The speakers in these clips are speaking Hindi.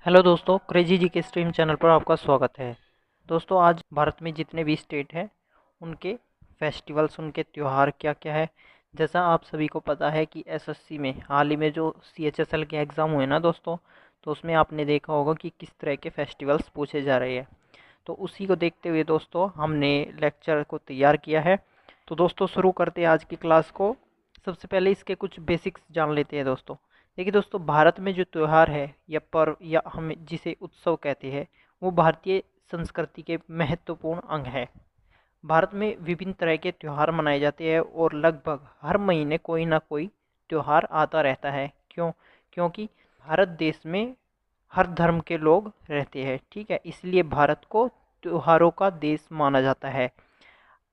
हेलो दोस्तों, क्रेजी जी के स्ट्रीम चैनल पर आपका स्वागत है। दोस्तों, आज भारत में जितने भी स्टेट हैं उनके फेस्टिवल्स, उनके त्यौहार क्या क्या है। जैसा आप सभी को पता है कि एसएससी में हाल ही में जो सीएचएसएल के एग्ज़ाम हुए ना दोस्तों, तो उसमें आपने देखा होगा कि किस तरह के फेस्टिवल्स पूछे जा रहे हैं। तो उसी को देखते हुए दोस्तों हमने लेक्चर को तैयार किया है। तो दोस्तों शुरू करते हैं आज की क्लास को। सबसे पहले इसके कुछ बेसिक्स जान लेते हैं दोस्तों। देखिए दोस्तों, भारत में जो त्यौहार है या पर्व या हम जिसे उत्सव कहते हैं, वो भारतीय संस्कृति के महत्वपूर्ण अंग है। भारत में विभिन्न तरह के त्यौहार मनाए जाते हैं और लगभग हर महीने कोई ना कोई त्यौहार आता रहता है। क्योंकि भारत देश में हर धर्म के लोग रहते हैं, ठीक है, इसलिए भारत को त्योहारों का देश माना जाता है।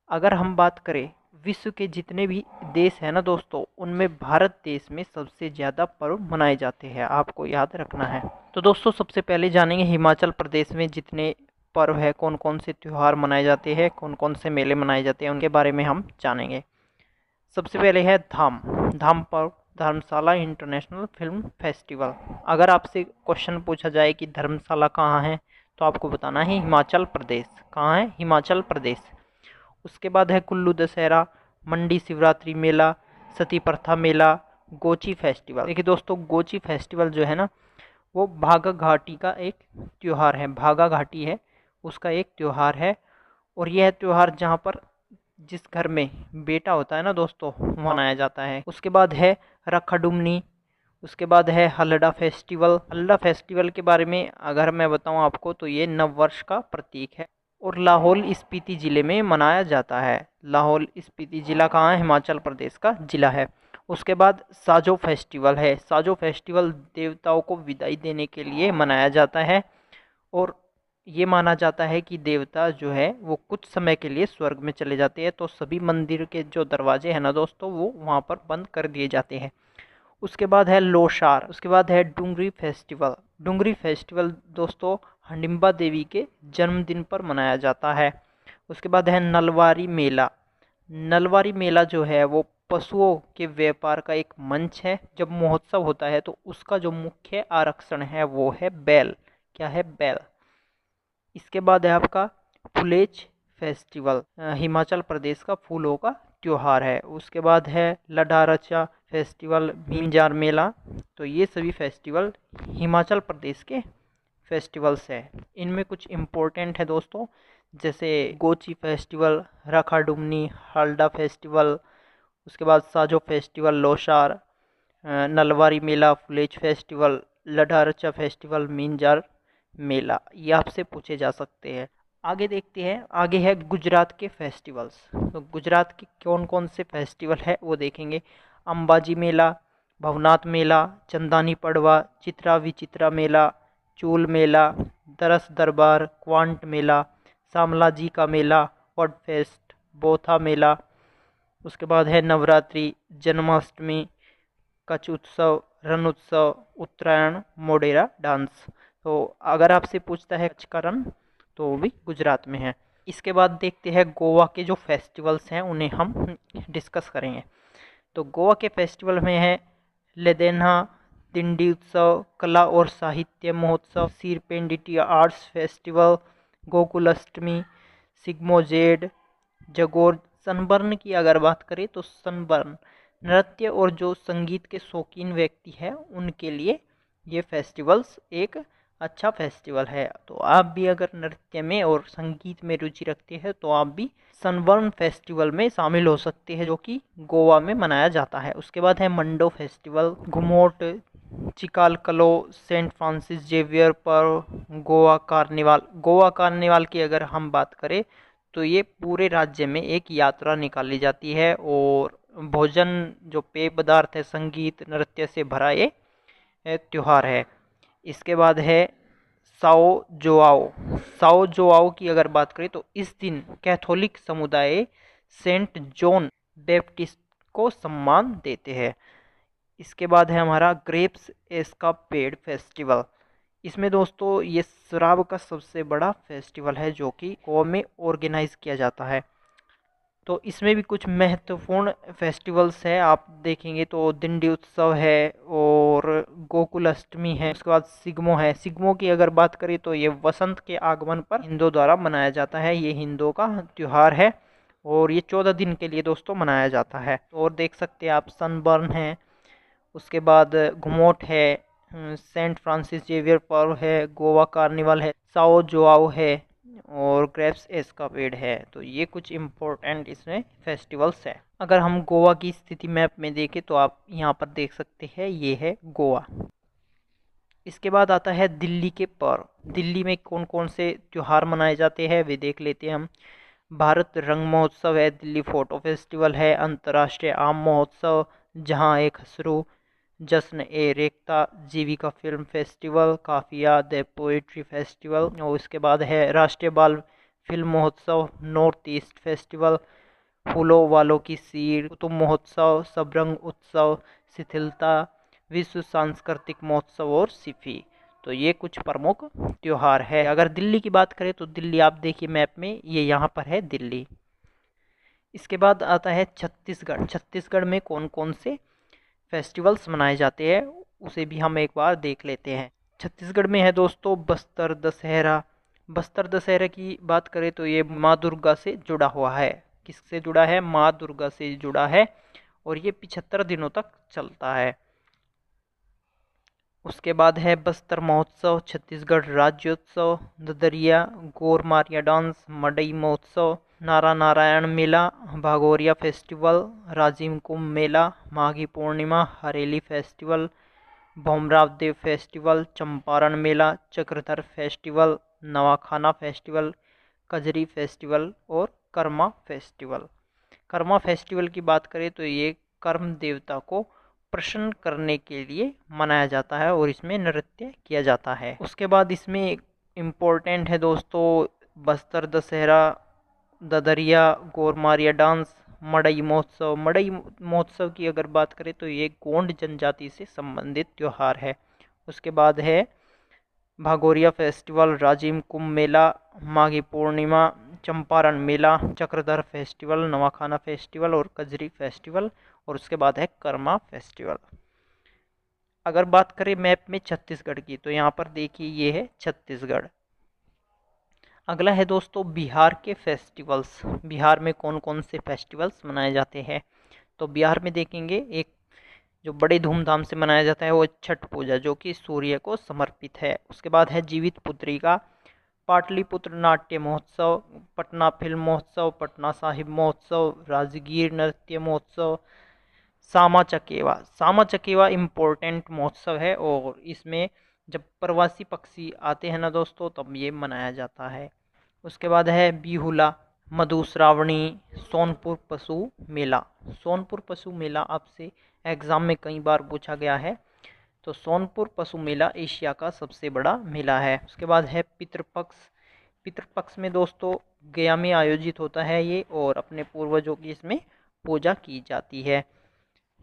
अगर हम बात करें विश्व के जितने भी देश हैं ना दोस्तों, उनमें भारत देश में सबसे ज़्यादा पर्व मनाए जाते हैं, आपको याद रखना है। तो दोस्तों सबसे पहले जानेंगे हिमाचल प्रदेश में जितने पर्व है, कौन कौन से त्यौहार मनाए जाते हैं, कौन कौन से मेले मनाए जाते हैं, उनके बारे में हम जानेंगे। सबसे पहले है धाम धाम पर्व, धर्मशाला इंटरनेशनल फिल्म फेस्टिवल। अगर आपसे क्वेश्चन पूछा जाए कि धर्मशाला कहाँ है, तो आपको बताना है हिमाचल प्रदेश। कहाँ है? हिमाचल प्रदेश। उसके बाद है कुल्लू दशहरा, मंडी शिवरात्रि मेला, सती प्रथा मेला, गोची फेस्टिवल। देखिए दोस्तों, गोची फेस्टिवल जो है ना, वो भागा घाटी का एक त्यौहार है। भागा घाटी है उसका एक त्यौहार है। और यह त्यौहार जहाँ पर जिस घर में बेटा होता है ना दोस्तों, वहाँ मनाया जाता है। उसके बाद है रखाडुमनी। उसके बाद है हल्ला फेस्टिवल। हल्ला फेस्टिवल के बारे में अगर मैं बताऊं आपको, तो ये नववर्ष का प्रतीक है और लाहौल स्पीति ज़िले में मनाया जाता है। लाहौल स्पीति ज़िला कहाँ है? हिमाचल प्रदेश का ज़िला है। उसके बाद साजो फेस्टिवल है। साजो फेस्टिवल देवताओं को विदाई देने के लिए मनाया जाता है और ये माना जाता है कि देवता जो है वो कुछ समय के लिए स्वर्ग में चले जाते हैं, तो सभी मंदिर के जो दरवाजे हैं ना दोस्तों, वो वहाँ पर बंद कर दिए जाते हैं। उसके बाद है लोशार। उसके बाद है डुंगरी फेस्टिवल। डुंगरी फेस्टिवल दोस्तों हडिम्बा देवी के जन्मदिन पर मनाया जाता है। उसके बाद है नलवारी मेला। नलवारी मेला जो है वो पशुओं के व्यापार का एक मंच है। जब महोत्सव होता है तो उसका जो मुख्य आरक्षण है वो है बैल। क्या है? बैल। इसके बाद है आपका फुलेज फेस्टिवल। हिमाचल प्रदेश का फूलों का त्योहार है। उसके बाद है लडारचा फेस्टिवल, मिंजार मेला। तो ये सभी फेस्टिवल हिमाचल प्रदेश के फेस्टिवल्स है। इनमें कुछ इम्पोर्टेंट है दोस्तों, जैसे गोची फेस्टिवल, रखाडुमनी, हल्डा फेस्टिवल, उसके बाद साजो फेस्टिवल, लोशार, नलवारी मेला, फुलेज फेस्टिवल, लडारचा फेस्टिवल, मिंजार मेला, ये आपसे पूछे जा सकते हैं। आगे देखते हैं। आगे है गुजरात के फेस्टिवल्स। तो गुजरात के कौन कौन से फेस्टिवल है वो देखेंगे। अंबाजी मेला, भवनाथ मेला, चंदानी पड़वा, चित्रा विचित्रा मेला, चूल मेला, दरस दरबार, क्वांट मेला, शामलाजी का मेला, वड फेस्ट, बोथा मेला। उसके बाद है नवरात्रि, जन्माष्टमी, कच्छ उत्सव, रण उत्सव, उत्तरायण, मोडेरा डांस। तो अगर आपसे पूछता है कच्छ का रण, तो वो भी गुजरात में है। इसके बाद देखते हैं गोवा के जो फेस्टिवल्स हैं उन्हें हम डिस्कस करेंगे। तो गोवा के फेस्टिवल में है लेदेन्हा, दिंडी उत्सव, कला और साहित्य महोत्सव, सिरपेंडिटी आर्ट्स फेस्टिवल, गोकुल अष्टमी, सिग्मोजेड, जगोर। सनबर्न की अगर बात करें तो सनबर्न नृत्य और जो संगीत के शौकीन व्यक्ति हैं उनके लिए ये फेस्टिवल्स एक अच्छा फेस्टिवल है। तो आप भी अगर नृत्य में और संगीत में रुचि रखते हैं तो आप भी सनबर्न फेस्टिवल में शामिल हो सकते हैं, जो कि गोवा में मनाया जाता है। उसके बाद है मंडो फेस्टिवल, घुमोट, चिकालकलो, सेंट फ्रांसिस जेवियर पर, गोवा कार्निवाल। गोवा कार्निवाल की अगर हम बात करें तो ये पूरे राज्य में एक यात्रा निकाली जाती है और भोजन, जो पेय पदार्थ है, संगीत नृत्य से भरा ये त्यौहार है। इसके बाद है साओ जोआओ। साओ जोआओ की अगर बात करें तो इस दिन कैथोलिक समुदाय सेंट जॉन बैप्टिस्ट को सम्मान देते हैं। इसके बाद है हमारा ग्रेप्स एस्कापेड फेस्टिवल। इसमें दोस्तों ये शराब का सबसे बड़ा फेस्टिवल है जो कि गोवा में ऑर्गेनाइज किया जाता है। तो इसमें भी कुछ महत्वपूर्ण फेस्टिवल्स है, आप देखेंगे तो दिंडी उत्सव है और गोकुल अष्टमी है, उसके बाद सिग्मो है। सिग्मो की अगर बात करें तो ये वसंत के आगमन पर हिंदुओं द्वारा मनाया जाता है, ये हिंदुओं का त्यौहार है और ये 14 दिन के लिए दोस्तों मनाया जाता है। और देख सकते हैं आप सनबर्न है, उसके बाद घुमोट है, सेंट फ्रांसिस जेवियर पर्व है, गोवा कार्निवल है, साओ जोआओ है और ग्रेप्स एस्कापेड है। तो ये कुछ इम्पोर्टेंट इसमें फेस्टिवल्स है। अगर हम गोवा की स्थिति मैप में देखें तो आप यहाँ पर देख सकते हैं, ये है गोवा। इसके बाद आता है दिल्ली के पर्व। दिल्ली में कौन कौन से त्यौहार मनाए जाते हैं वे देख लेते हैं हम। भारत रंग महोत्सव है, दिल्ली फोटो फेस्टिवल है, अंतर्राष्ट्रीय आम महोत्सव जहाँ एक खसरू, जश्न ए रेख्ता, जीविका फिल्म फेस्टिवल, काफिया द पोएट्री फेस्टिवल और उसके बाद है राष्ट्रीय बाल फिल्म महोत्सव, नॉर्थ ईस्ट फेस्टिवल, फूलों वालों की सीर, कुतुब महोत्सव, सबरंग उत्सव, शिथिलता, विश्व सांस्कृतिक महोत्सव और सिफी। तो ये कुछ प्रमुख त्योहार है। अगर दिल्ली की बात करें तो दिल्ली आप देखिए मैप में, ये यहाँ पर है दिल्ली। इसके बाद आता है छत्तीसगढ़। छत्तीसगढ़ में कौन कौन से फेस्टिवल्स मनाए जाते हैं उसे भी हम एक बार देख लेते हैं। छत्तीसगढ़ में है दोस्तों बस्तर दशहरा। बस्तर दशहरा की बात करें तो ये माँ दुर्गा से जुड़ा हुआ है। किससे जुड़ा है? माँ दुर्गा से जुड़ा है और ये 75 दिनों तक चलता है। उसके बाद है बस्तर महोत्सव, छत्तीसगढ़ राज्योत्सव, ददरिया, गोरमारिया डांस, मडई महोत्सव, नारा Narayan Mela, Bhagoria festival, Rajim Kumbh Mela, Maghi Purnima, Hareli festival, Bhaumrao Dev festival, Champaran Mela, Chakradhar festival, Nawakhana festival, Kajari festival और कर्मा फेस्टिवल। कर्मा फेस्टिवल की बात करें तो ये कर्म देवता को प्रसन्न करने के लिए मनाया जाता है और इसमें नृत्य किया जाता है। उसके बाद इसमें इम्पोर्टेंट है दोस्तों बस्तर दशहरा, ददरिया, गोरमारिया डांस, मड़ई महोत्सव। मड़ई महोत्सव की अगर बात करें तो ये गोंड जनजाति से संबंधित त्यौहार है। उसके बाद है भागोरिया फेस्टिवल, राजिम कुंभ मेला, माघी पूर्णिमा, चंपारण मेला, चक्रधर फेस्टिवल, नवाखाना फेस्टिवल और कजरी फेस्टिवल और उसके बाद है कर्मा फेस्टिवल। अगर बात करें मैप में छत्तीसगढ़ की तो यहाँ पर देखिए ये है छत्तीसगढ़। अगला है दोस्तों बिहार के फेस्टिवल्स। बिहार में कौन कौन से फेस्टिवल्स मनाए जाते हैं तो बिहार में देखेंगे एक जो बड़े धूमधाम से मनाया जाता है वो छठ पूजा, जो कि सूर्य को समर्पित है। उसके बाद है जीवित पुत्रिका, पाटलिपुत्र नाट्य महोत्सव, पटना फिल्म महोत्सव, पटना साहिब महोत्सव, राजगीर नृत्य महोत्सव, सामा चकेवा। सामा चकेवा इम्पोर्टेंट महोत्सव है और इसमें जब प्रवासी पक्षी आते हैं ना दोस्तों तब ये मनाया जाता है। उसके बाद है बिहुला, मधुश्रावणी, सोनपुर पशु मेला। सोनपुर पशु मेला आपसे एग्ज़ाम में कई बार पूछा गया है। तो सोनपुर पशु मेला एशिया का सबसे बड़ा मेला है। उसके बाद है पितृपक्ष। पितृपक्ष में दोस्तों गया में आयोजित होता है ये और अपने पूर्वजों की इसमें पूजा की जाती है।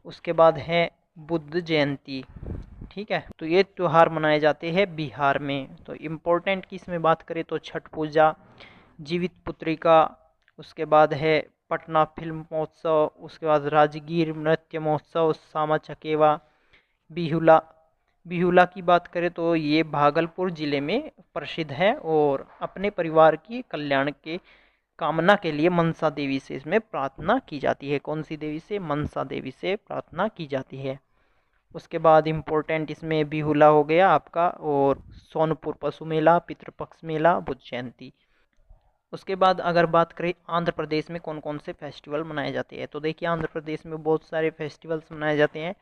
उसके बाद है बुद्ध जयंती। ठीक है, तो ये त्यौहार मनाए जाते हैं बिहार में। तो इम्पोर्टेंट की इसमें बात करें तो छठ पूजा, जीवित पुत्रिका, उसके बाद है पटना फिल्म महोत्सव, उसके बाद राजगीर नृत्य महोत्सव, सामा चकेवा, बिहुला। बिहुला की बात करें तो ये भागलपुर ज़िले में प्रसिद्ध है और अपने परिवार की कल्याण के कामना के लिए मनसा देवी से इसमें प्रार्थना की जाती है। कौन सी देवी से? मनसा देवी से प्रार्थना की जाती है। उसके बाद इम्पोर्टेंट इसमें बिहुला हो गया आपका और सोनपुर पशु मेला, पितृपक्ष मेला, बुद्ध जयंती। उसके बाद अगर बात करें आंध्र प्रदेश में कौन कौन से फेस्टिवल मनाए जाते हैं तो देखिए आंध्र प्रदेश में बहुत सारे फेस्टिवल्स मनाए जाते हैं।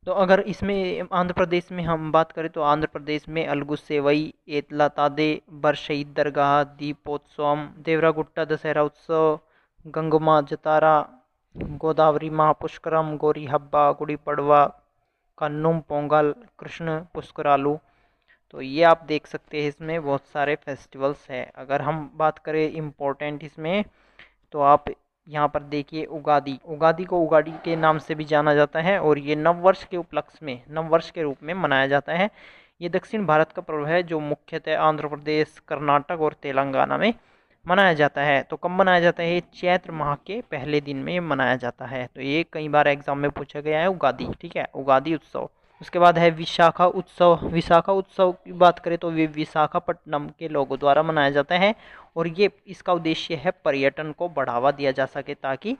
तो अगर इसमें आंध्र प्रदेश में हम बात करें तो आंध्र प्रदेश में अलगू सेवई, एतला तादे, बरशहीद दरगाह, दीपोत्सवम, देवरागुट्टा दशहरा उत्सव, गंगम्मा जतारा, गोदावरी महापुष्करम, गौरी हब्बा, गुड़ी पड़वा, कन्नुम पोंगल, कृष्ण पुष्करालू। तो ये आप देख सकते हैं इसमें बहुत सारे फेस्टिवल्स हैं। अगर हम बात करें इम्पोर्टेंट इसमें तो आप यहाँ पर देखिए उगादी। उगादी को उगाड़ी के नाम से भी जाना जाता है और ये नववर्ष के उपलक्ष्य में, नववर्ष के रूप में मनाया जाता है। ये दक्षिण भारत का पर्व है जो मुख्यतः आंध्र प्रदेश, कर्नाटक और तेलंगाना में मनाया जाता है। तो कब मनाया जाता है? ये चैत्र माह के पहले दिन में मनाया जाता है। तो ये कई बार एग्जाम में पूछा गया है, उगादि। ठीक है, उगादि उत्सव। उसके बाद है विशाखा उत्सव। विशाखा उत्सव की बात करें तो विशाखापट्टनम के लोगों द्वारा मनाया जाता है और ये इसका उद्देश्य है पर्यटन को बढ़ावा दिया जा सके, ताकि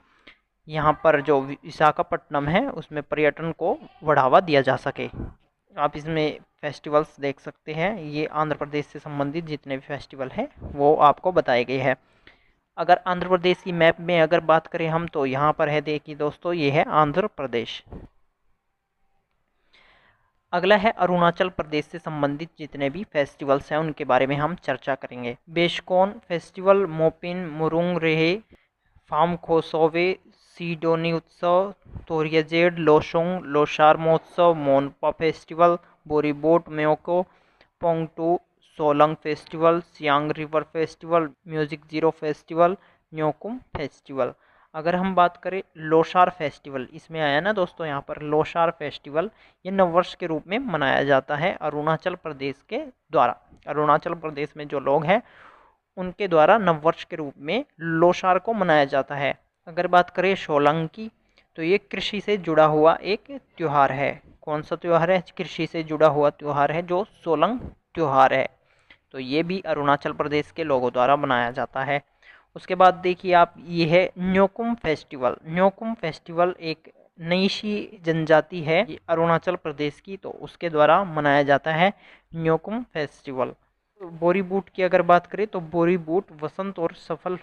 यहाँ पर जो विशाखापट्टनम है उसमें पर्यटन को बढ़ावा दिया जा सके। आप इसमें फेस्टिवल्स देख सकते हैं, ये आंध्र प्रदेश से संबंधित जितने भी फेस्टिवल हैं वो आपको बताए गए हैं। अगर आंध्र प्रदेश की मैप में अगर बात करें हम, तो यहाँ पर है, देखिए दोस्तों, ये है आंध्र प्रदेश। अगला है अरुणाचल प्रदेश से संबंधित जितने भी फेस्टिवल्स हैं उनके बारे में हम चर्चा करेंगे। बेशकोन फेस्टिवल, मोपिन मुरुंग रेहे, फाम खोसोवे, सीडोनी उत्सव, तोरियाजेड, लोशोंग, लोशार महोत्सव, Monpa festival, Boori Boot Myoko, Pongtu, Solung festival, Siang river festival, music Ziro festival, Nyokum festival. अगर हम बात करें लोशार फेस्टिवल, इसमें आया ना दोस्तों यहाँ पर लोशार फेस्टिवल, ये नववर्ष के रूप में मनाया जाता है अरुणाचल प्रदेश के द्वारा। अरुणाचल प्रदेश में जो लोग हैं उनके द्वारा नववर्ष के रूप में लोशार को मनाया जाता है। अगर बात करें सोलंग की, तो ये कृषि से जुड़ा हुआ एक त्यौहार है। कौन सा त्यौहार है? कृषि से जुड़ा हुआ त्यौहार है जो सोलंग त्यौहार है। तो ये भी अरुणाचल प्रदेश के लोगों द्वारा मनाया जाता है। उसके बाद देखिए आप, ये है न्योकुम फेस्टिवल। न्योकुम फेस्टिवल एक नईशी जनजाति है ये अरुणाचल प्रदेश की, तो उसके द्वारा मनाया जाता है न्योकुम फेस्टिवल। बोरी बूट की अगर बात करें तो बोरी बूट वसंत और सफल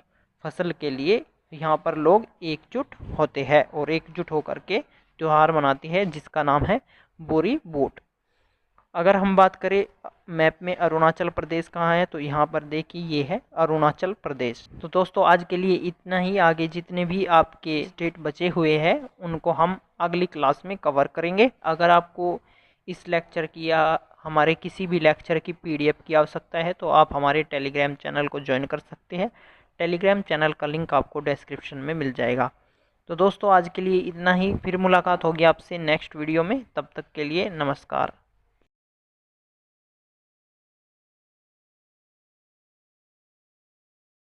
फसल के लिए यहाँ पर लोग एकजुट होते हैं और एकजुट होकर के त्यौहार मनाते हैं जिसका नाम है बोरी बूट। अगर हम बात करें मैप में अरुणाचल प्रदेश कहाँ है, तो यहाँ पर देखिए ये है अरुणाचल प्रदेश। तो दोस्तों आज के लिए इतना ही। आगे जितने भी आपके स्टेट बचे हुए हैं उनको हम अगली क्लास में कवर करेंगे। अगर आपको इस लेक्चर की या हमारे किसी भी लेक्चर की PDF की आवश्यकता है तो आप हमारे टेलीग्राम चैनल को ज्वाइन कर सकते हैं। टेलीग्राम चैनल का लिंक आपको डिस्क्रिप्शन में मिल जाएगा। तो दोस्तों आज के लिए इतना ही, फिर मुलाकात होगी आपसे नेक्स्ट वीडियो में। तब तक के लिए नमस्कार।